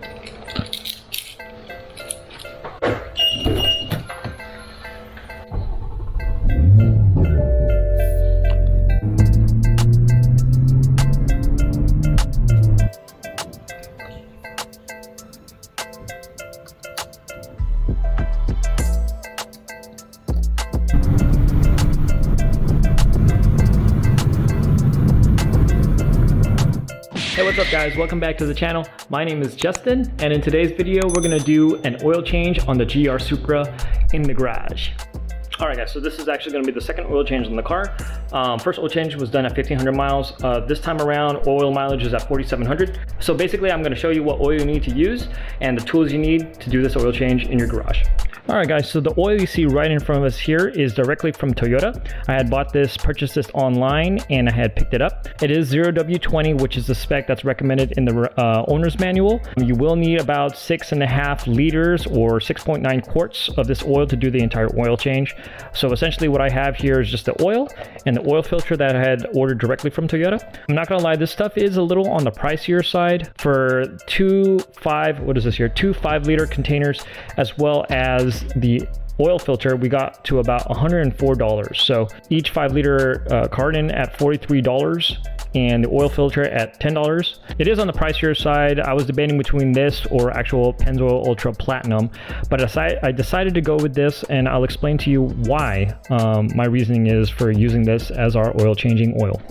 Hey, what's up guys? Welcome back to the channel. My name is Justin, and in today's video we're going to do an oil change on the GR Supra in the garage. Alright guys, so this is actually going to be the second oil change on the car. First oil change was done at 1,500 miles. This time around oil mileage is at 4,700. So basically I'm going to show you what oil you need to use and the tools you need to do this oil change in your garage. Alright guys, so the oil you see right in front of us here is directly from Toyota. I had purchased this online, and I had picked it up. It is 0W20, which is the spec that's recommended in the owner's manual. You will need about 6.5 liters or 6.9 quarts of this oil to do the entire oil change. So essentially what I have here is just the oil and the oil filter that I had ordered directly from Toyota. I'm not gonna lie, this stuff is a little on the pricier side for two 5-liter containers, as well as the oil filter. We got to about $104. So each 5-liter carton at $43 and the oil filter at $10. It is on the pricier side. I was debating between this or actual Pennzoil Ultra Platinum, but I decided to go with this, and I'll explain to you why my reasoning is for using this as our oil changing oil.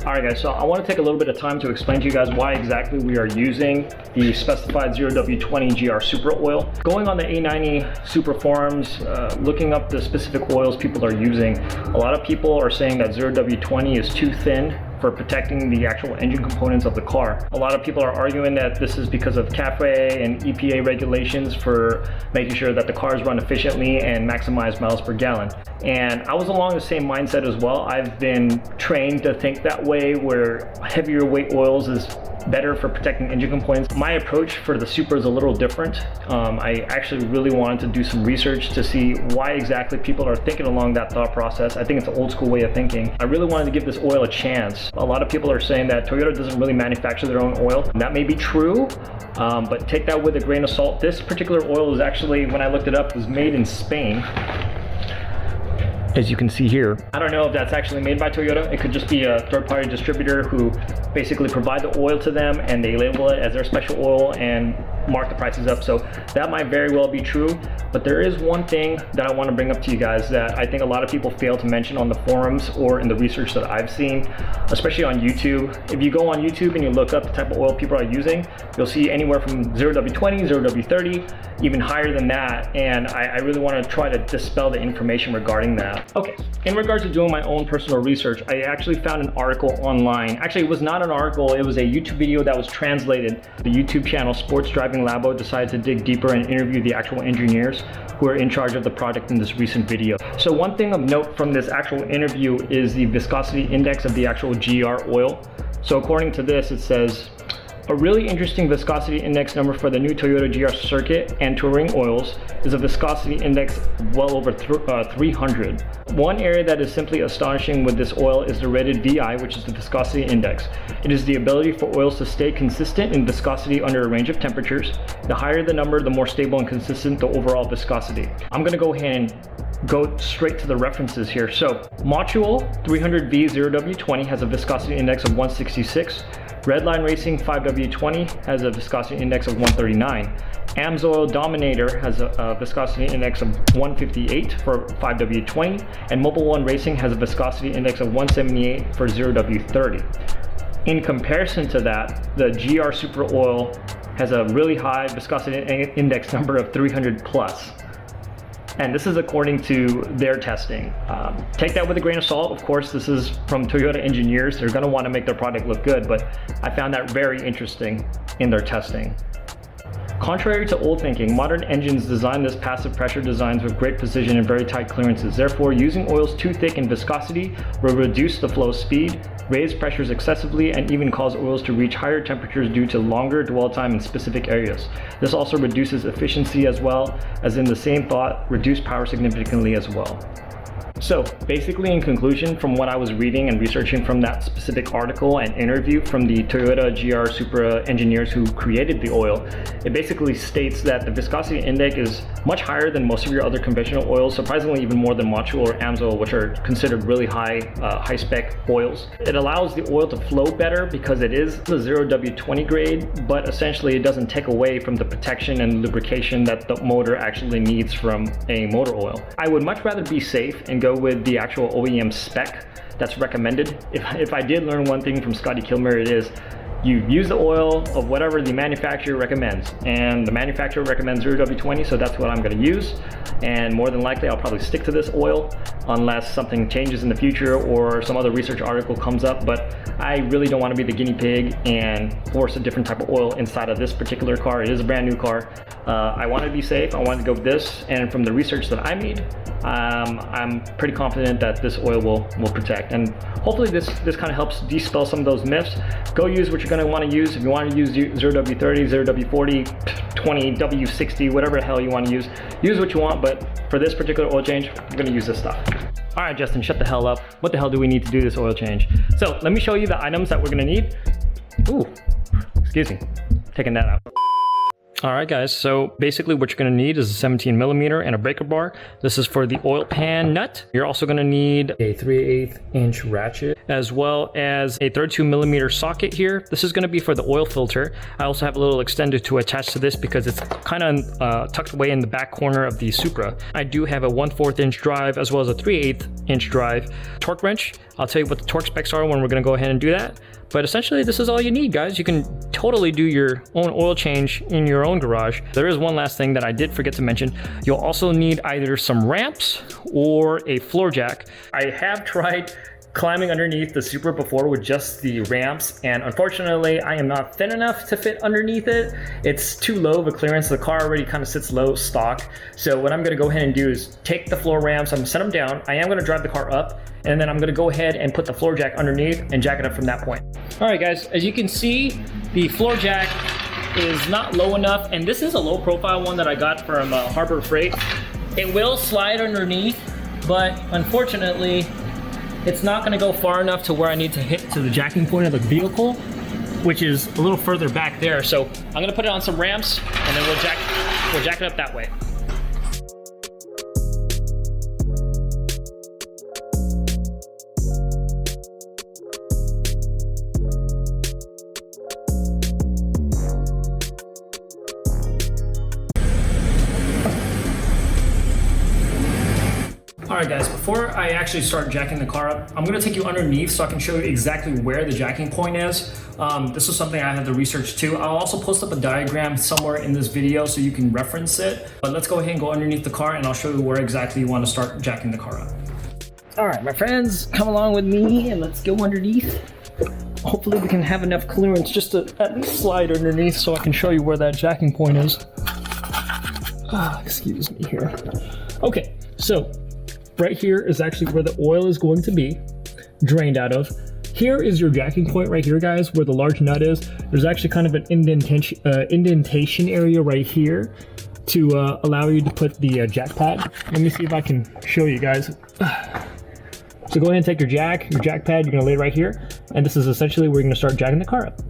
Alright guys, so I want to take a little bit of time to explain to you guys why exactly we are using the specified 0W20 GR Supra oil. Going on the A90 Supra forums, looking up the specific oils people are using, a lot of people are saying that 0W20 is too thin for protecting the actual engine components of the car. A lot of people are arguing that this is because of CAFE and EPA regulations for making sure that the cars run efficiently and maximize miles per gallon. And I was along the same mindset as well. I've been trained to think that way, where heavier weight oils is better for protecting engine components. My approach for the Supra is a little different. I actually really wanted to do some research to see why exactly people are thinking along that thought process. I think it's an old school way of thinking. I really wanted to give this oil a chance. A lot of people are saying that Toyota doesn't really manufacture their own oil. And that may be true, but take that with a grain of salt. This particular oil is actually, when I looked it up, was made in Spain, as you can see here. I don't know if that's actually made by Toyota. It could just be a third-party distributor who basically provide the oil to them and they label it as their special oil and mark the prices up. So that might very well be true. But there is one thing that I want to bring up to you guys that I think a lot of people fail to mention on the forums or in the research that I've seen, especially on YouTube. If you go on YouTube and you look up the type of oil people are using, you'll see anywhere from 0W20, 0W30, even higher than that. And I really want to try to dispel the information regarding that. Okay, in regards to doing my own personal research, I actually found an article online. Actually, it was not an article, it was a YouTube video that was translated. The YouTube channel Sports Driving Labo decided to dig deeper and interview the actual engineers who are in charge of the project in this recent video. So one thing of note from this actual interview is the viscosity index of the actual GR oil. So according to this, it says, a really interesting viscosity index number for the new Toyota GR Circuit and Touring oils is a viscosity index well over 300. One area that is simply astonishing with this oil is the rated VI, which is the viscosity index. It is the ability for oils to stay consistent in viscosity under a range of temperatures. The higher the number, the more stable and consistent the overall viscosity. I'm going to go ahead and go straight to the references here. So Motul 300V 0W20 has a viscosity index of 166. Redline Racing 5W20 has a viscosity index of 139. Amsoil Dominator has a viscosity index of 158 for 5W20, and Mobile One Racing has a viscosity index of 178 for 0W30. In comparison to that, the GR Supra oil has a really high viscosity index number of 300 plus. And this is according to their testing. Take that with a grain of salt. Of course, this is from Toyota engineers. They're gonna wanna make their product look good, but I found that very interesting in their testing. Contrary to old thinking, modern engines design this passive pressure designs with great precision and very tight clearances. Therefore, using oils too thick in viscosity will reduce the flow speed, raise pressures excessively, and even cause oils to reach higher temperatures due to longer dwell time in specific areas. This also reduces efficiency as well, as in the same thought, reduce power significantly as well. So basically, in conclusion, from what I was reading and researching from that specific article and interview from the Toyota GR Supra engineers who created the oil, it basically states that the viscosity index is much higher than most of your other conventional oils, surprisingly even more than Macho or Amsoil, which are considered really high spec oils. It allows the oil to flow better because it is the 0W20 grade, but essentially it doesn't take away from the protection and lubrication that the motor actually needs from a motor oil. I would much rather be safe and go with the actual OEM spec that's recommended. If I did learn one thing from Scotty Kilmer, it is you use the oil of whatever the manufacturer recommends, and the manufacturer recommends 0W20, so that's what I'm going to use. And more than likely I'll probably stick to this oil unless something changes in the future or some other research article comes up, but I really don't want to be the guinea pig and force a different type of oil inside of this particular car. It is a brand new car. I want to be safe. I want to go with this, and from the research that I made, I'm pretty confident that this oil will protect, and hopefully this kind of helps dispel some of those myths. Go use what you're going to want to use. If you want to use 0W30, 0W40, 20, W60, whatever the hell you want to use what you want, but for this particular oil change, I'm going to use this stuff. All right, Justin, shut the hell up. What the hell do we need to do this oil change? So let me show you the items that we're going to need. Ooh, excuse me, taking that out. All right, guys, so basically what you're going to need is a 17 millimeter and a breaker bar. This is for the oil pan nut. You're also going to need a 3/8 inch ratchet, as well as a 32 millimeter socket here. This is going to be for the oil filter. I also have a little extender to attach to this because it's kind of tucked away in the back corner of the Supra. I do have a 1/4 inch drive as well as a 3/8 inch drive. Torque wrench, I'll tell you what the torque specs are when we're going to go ahead and do that. But essentially, this is all you need, guys. You can totally do your own oil change in your own garage. There is one last thing that I did forget to mention. You'll also need either some ramps or a floor jack. I have tried climbing underneath the Supra before with just the ramps, and unfortunately I am not thin enough to fit underneath it. It's too low of a clearance. The car already kind of sits low stock. So what I'm going to go ahead and do is take the floor ramps, I'm going to set them down. I am going to drive the car up, and then I'm going to go ahead and put the floor jack underneath and jack it up from that point. All right, guys, as you can see, the floor jack is not low enough, and this is a low profile one that I got from Harbor Freight. It will slide underneath, but unfortunately it's not going to go far enough to where I need to hit to the jacking point of the vehicle, which is a little further back there. So I'm going to put it on some ramps, and then we'll jack it up that way. Alright guys, before I actually start jacking the car up, I'm going to take you underneath so I can show you exactly where the jacking point is. This is something I had to research too. I'll also post up a diagram somewhere in this video so you can reference it. But let's go ahead and go underneath the car, and I'll show you where exactly you want to start jacking the car up. Alright my friends, come along with me and let's go underneath. Hopefully we can have enough clearance just to at least slide underneath so I can show you where that jacking point is. Excuse me here. Okay, so right here is actually where the oil is going to be drained out of. Here is your jacking point right here, guys, where the large nut is. There's actually kind of an indentation area right here to allow you to put the jack pad. Let me see if I can show you guys. So go ahead and take your jack pad, you're gonna lay it right here, and this is essentially where you're gonna start jacking the car up.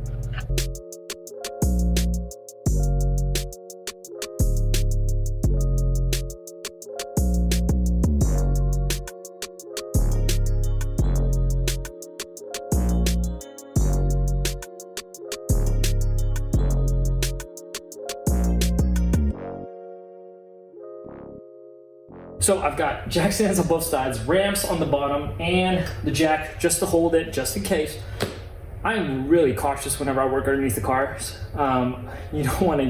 So I've got jack stands on both sides, ramps on the bottom, and the jack just to hold it, just in case. I'm really cautious whenever I work underneath the cars. You don't want to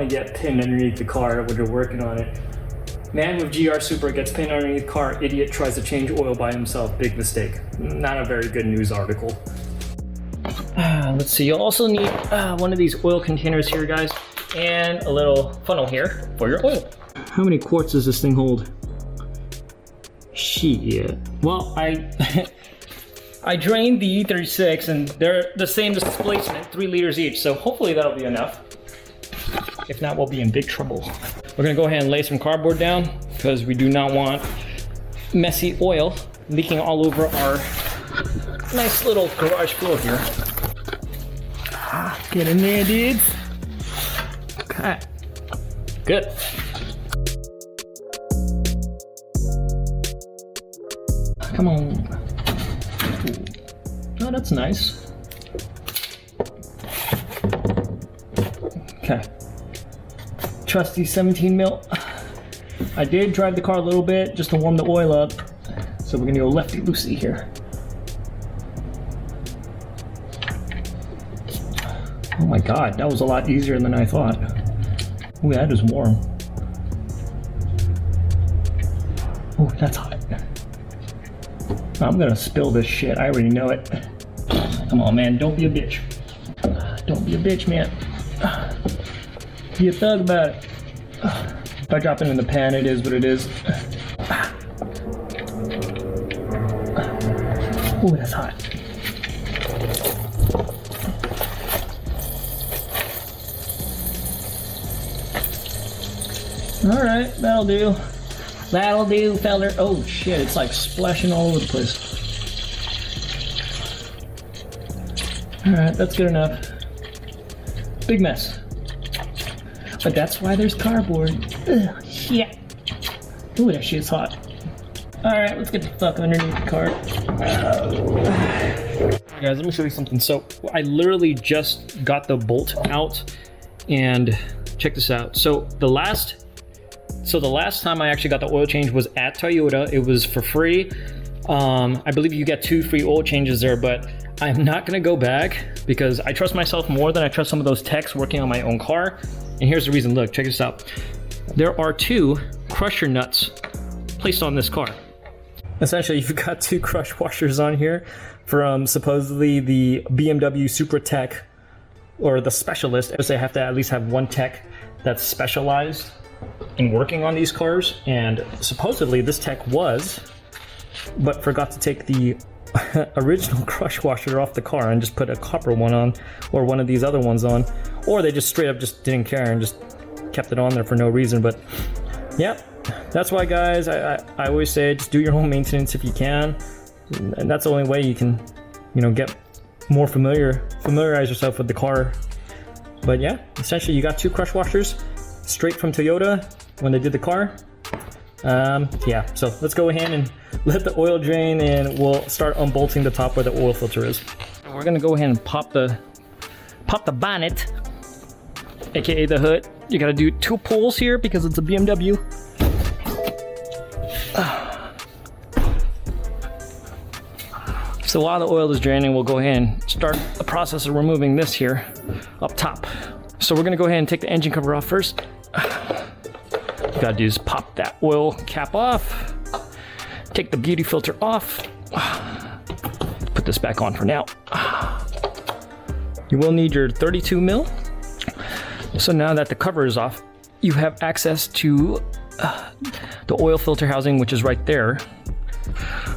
get pinned underneath the car when you're working on it. Man with GR Supra gets pinned underneath car, idiot tries to change oil by himself, big mistake. Not a very good news article. Let's see, you'll also need one of these oil containers here, guys, and a little funnel here for your oil. How many quarts does this thing hold? Shit. Well, I drained the E36 and they're the same displacement, 3 liters each, so hopefully that'll be enough. If not, we'll be in big trouble. We're gonna go ahead and lay some cardboard down because we do not want messy oil leaking all over our nice little garage floor here. Get in there, dudes. Okay. Good. Come on. Oh, that's nice. Okay. Trusty 17 mil. I did drive the car a little bit just to warm the oil up. So we're gonna go lefty-loosey here. Oh my God, that was a lot easier than I thought. Oh, that is warm. Oh, that's hot. I'm gonna spill this shit, I already know it. Come on, man, don't be a bitch. Don't be a bitch, man. Be a thug about it. If I drop it in the pan, it is what it is. Oh, that's hot. All right, that'll do. That'll do, feller. Oh shit, it's like splashing all over the place. All right, that's good enough. Big mess. But that's why there's cardboard. Ugh, shit. Ooh, that shit's hot. All right, let's get the fuck underneath the car. Alright guys, let me show you something. So I literally just got the bolt out, and check this out. So the last time I actually got the oil change was at Toyota. It was for free. I believe you get 2 free oil changes there, but I'm not gonna go back because I trust myself more than I trust some of those techs working on my own car. And here's the reason. Look, check this out. There are 2 crusher nuts placed on this car. Essentially, you've got 2 crush washers on here from supposedly the BMW Supra tech or the specialist. They have to at least have 1 tech that's specialized in working on these cars, and supposedly this tech was, but forgot to take the original crush washer off the car and just put a copper one on, or one of these other ones on, or they just straight up just didn't care and just kept it on there for no reason. But yeah, that's why guys, I always say just do your own maintenance if you can, and that's the only way you can, you know, get more familiarize yourself with the car. But yeah, essentially you got 2 crush washers straight from Toyota when they did the car. Yeah, so let's go ahead and let the oil drain, and we'll start unbolting the top where the oil filter is. We're gonna go ahead and pop the bonnet, aka the hood. You gotta do 2 pulls here because it's a BMW. So while the oil is draining, we'll go ahead and start the process of removing this here up top. So we're gonna go ahead and take the engine cover off first. You gotta do is pop that oil cap off, take the beauty filter off, put this back on for now. You will need your 32 mil. So now that the cover is off, you have access to the oil filter housing, which is right there.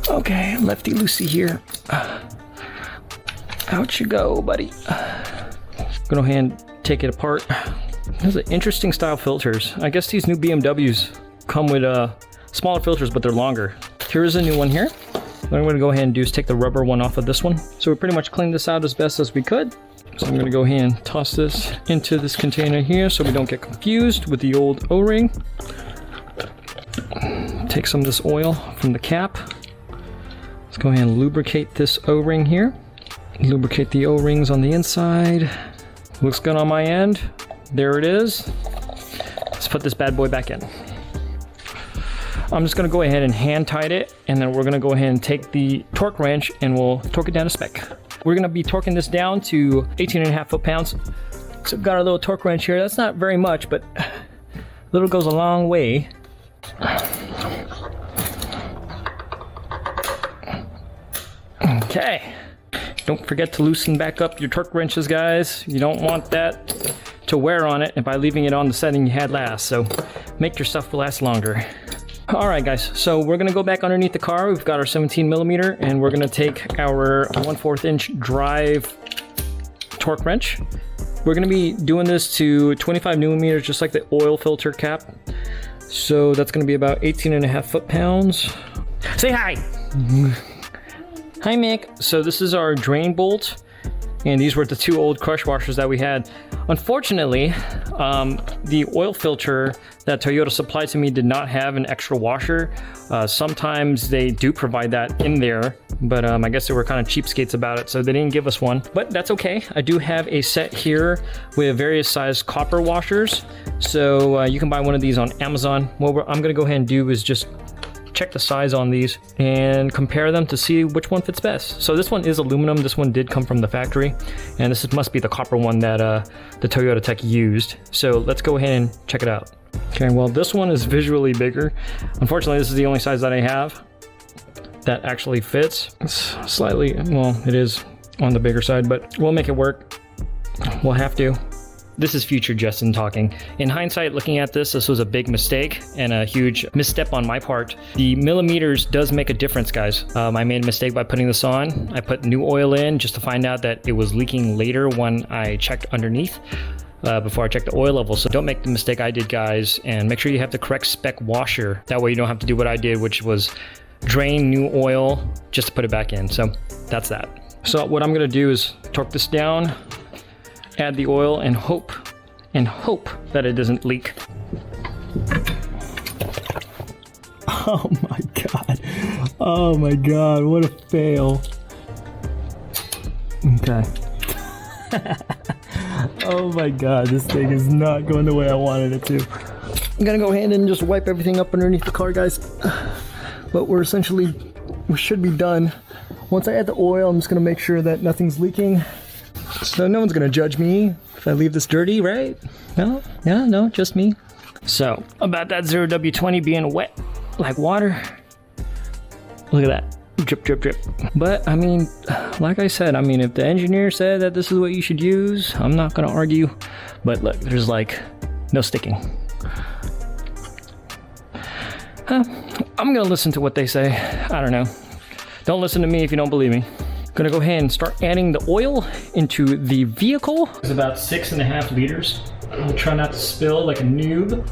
Okay, lefty-loosey here. Out you go, buddy. Go ahead and take it apart. Those are interesting style filters. I guess these new BMWs come with smaller filters, but they're longer. Here's a new one here. What I'm gonna go ahead and do is take the rubber one off of this one. So we pretty much cleaned this out as best as we could. So I'm gonna go ahead and toss this into this container here so we don't get confused with the old O-ring. Take some of this oil from the cap. Let's go ahead and lubricate this O-ring here. Lubricate the O-rings on the inside. Looks good on my end. There it is. Let's put this bad boy back in. I'm just gonna go ahead and hand tight it, and then we're gonna go ahead and take the torque wrench and we'll torque it down to spec. We're gonna be torquing this down to 18.5 foot-pounds. So we've got our little torque wrench here. That's not very much, but little goes a long way. Okay. Don't forget to loosen back up your torque wrenches, guys. You don't want that to wear on it by leaving it on the setting you had last, so make your stuff last longer. All right guys, so we're gonna go back underneath the car. We've got our 17 millimeter, and we're gonna take our 1/4 inch drive torque wrench. We're gonna be doing this to 25 millimeters, just like the oil filter cap. So that's gonna be about 18.5 foot-pounds. Say hi. Hi, Mick. So this is our drain bolt, and these were the two old crush washers that we had. Unfortunately, the oil filter that Toyota supplied to me did not have an extra washer. Sometimes they do provide that in there, but I guess they were kind of cheapskates about it, so they didn't give us one. But that's okay. I do have a set here with various size copper washers, so you can buy one of these on Amazon. What I'm gonna go ahead and do is just check the size on these and compare them to see which one fits best. So this one is aluminum. This one did come from the factory, and this must be the copper one that the Toyota tech used. So let's go ahead and check it out. Okay, well, this one is visually bigger. Unfortunately, this is the only size that I have that actually fits. It's slightly, well, it is on the bigger side, but we'll make it work. We'll have to. This is future Justin talking. In hindsight, looking at this was a big mistake and a huge misstep on my part. The millimeters does make a difference, guys. I made a mistake by putting this on. I put new oil in just to find out that it was leaking later when I checked underneath before I checked the oil level. So don't make the mistake I did, guys, and make sure you have the correct spec washer. That way you don't have to do what I did, which was drain new oil just to put it back in. So that's that. So what I'm gonna do is torque this down, add the oil, and hope that it doesn't leak. Oh my god. Oh my god, what a fail. Okay. Oh my god, this thing is not going the way I wanted it to. I'm gonna go ahead and just wipe everything up underneath the car, guys. But we should be done. Once I add the oil, I'm just gonna make sure that nothing's leaking. So no one's gonna judge me if I leave this dirty, right? No? Yeah, no, just me. So, about that 0W20 being wet like water. Look at that. Drip, drip, drip. But, I mean, like I said, I mean, if the engineer said that this is what you should use, I'm not gonna argue. But look, there's like no sticking. I'm gonna listen to what they say. I don't know. Don't listen to me if you don't believe me. Gonna go ahead and start adding the oil into the vehicle. It's about 6.5 liters. I'll try not to spill like a noob.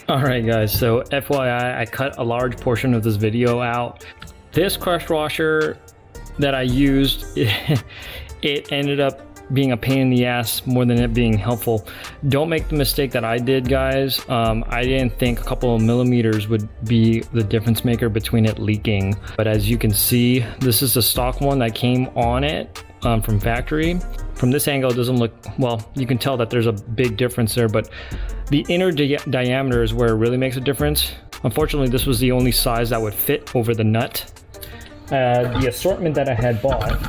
Alright guys, so FYI, I cut a large portion of this video out. This crush washer that I used, it ended up being a pain in the ass more than it being helpful. Don't make the mistake that I did, guys. I didn't think a couple of millimeters would be the difference maker between it leaking. But as you can see, this is the stock one that came on it from factory. From this angle, it doesn't look, well, you can tell that there's a big difference there, but the inner diameter is where it really makes a difference. Unfortunately, this was the only size that would fit over the nut. The assortment that I had bought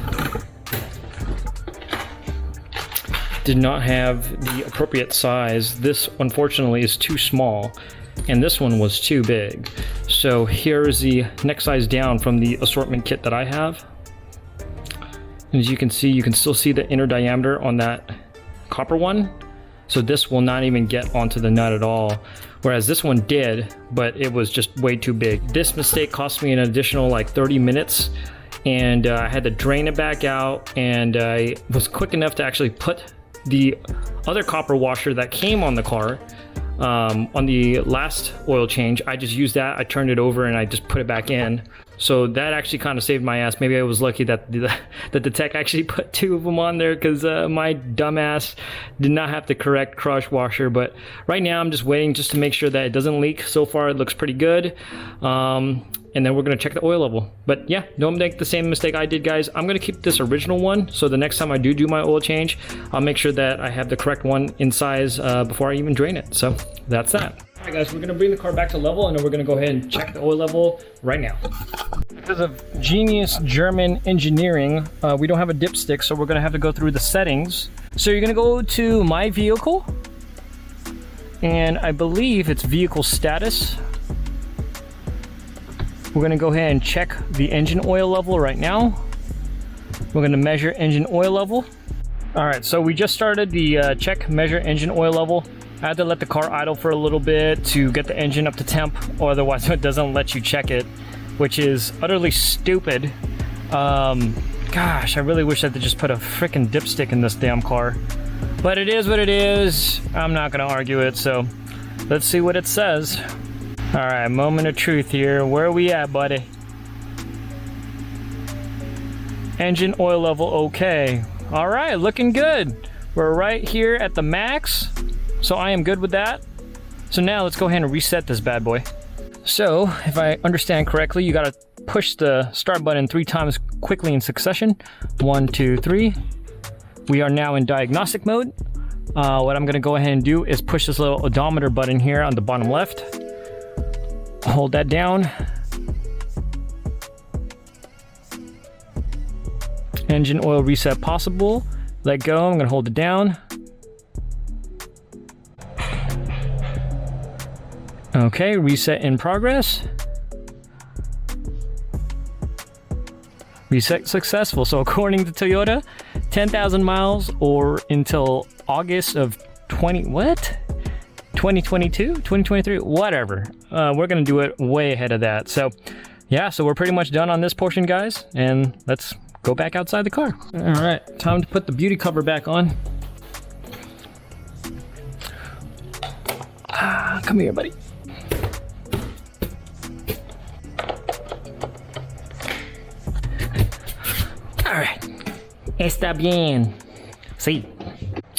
did not have the appropriate size. This unfortunately is too small, and this one was too big. So here is the next size down from the assortment kit that I have. And as you can see, you can still see the inner diameter on that copper one. So this will not even get onto the nut at all. Whereas this one did, but it was just way too big. This mistake cost me an additional like 30 minutes. And I had to drain it back out, and I was quick enough to actually put the other copper washer that came on the car on the last oil change. I just used that, I turned it over, and I just put it back in. So that actually kind of saved my ass. Maybe I was lucky that the tech actually put two of them on there, because my dumbass did not have the correct crush washer. But right now I'm just waiting just to make sure that it doesn't leak. So far it looks pretty good. And then we're gonna check the oil level. But yeah, don't make the same mistake I did, guys. I'm gonna keep this original one, so the next time I do my oil change, I'll make sure that I have the correct one in size before I even drain it. So that's that. All right guys, we're gonna bring the car back to level, and then we're gonna go ahead and check the oil level right now. Because of genius German engineering, we don't have a dipstick, so we're gonna have to go through the settings. So you're gonna go to My Vehicle, and I believe it's Vehicle Status. We're gonna go ahead and check the engine oil level right now. We're gonna measure engine oil level. All right, so we just started the check measure engine oil level. I had to let the car idle for a little bit to get the engine up to temp, or otherwise it doesn't let you check it, which is utterly stupid. Gosh, I really wish I could just put a frickin' dipstick in this damn car. But it is what it is. I'm not gonna argue it, so let's see what it says. Alright, moment of truth here. Where are we at, buddy? Engine oil level okay. Alright, looking good. We're right here at the max, so I am good with that. So now let's go ahead and reset this bad boy. So, if I understand correctly, you gotta push the start button 3 times quickly in succession. 1, 2, 3. We are now in diagnostic mode. What I'm gonna go ahead and do is push this little odometer button here on the bottom left. Hold that down. Engine oil reset possible. Let go, I'm gonna hold it down. Okay, reset in progress. Reset successful. So according to Toyota, 10,000 miles or until August of 2022, 2023, whatever. We're gonna do it way ahead of that. So yeah, so we're pretty much done on this portion, guys, and let's go back outside the car. All right, time to put the beauty cover back on. Come here, buddy. All right, está bien. See.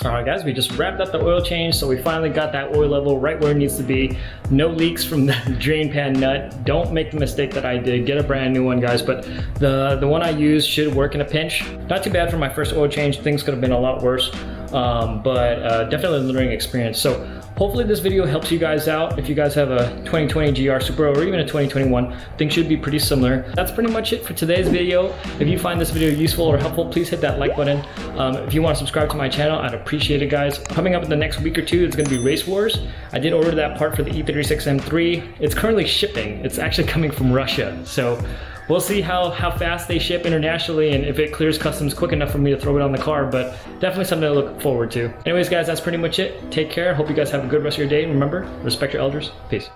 All right, guys, we just wrapped up the oil change, so we finally got that oil level right where it needs to be. No leaks from the drain pan nut. Don't make the mistake that I did. Get a brand new one, guys, but the one I used should work in a pinch. Not too bad for my first oil change. Things could have been a lot worse, but definitely a learning experience. So hopefully this video helps you guys out. If you guys have a 2020 GR Supra or even a 2021, things should be pretty similar. That's pretty much it for today's video. If you find this video useful or helpful, please hit that like button. If you want to subscribe to my channel, I'd appreciate it, guys. Coming up in the next week or two, it's going to be Race Wars. I did order that part for the E36 M3. It's currently shipping. It's actually coming from Russia. So we'll see how fast they ship internationally and if it clears customs quick enough for me to throw it on the car, but definitely something to look forward to. Anyways, guys, that's pretty much it. Take care. Hope you guys have a good rest of your day. And remember, respect your elders. Peace.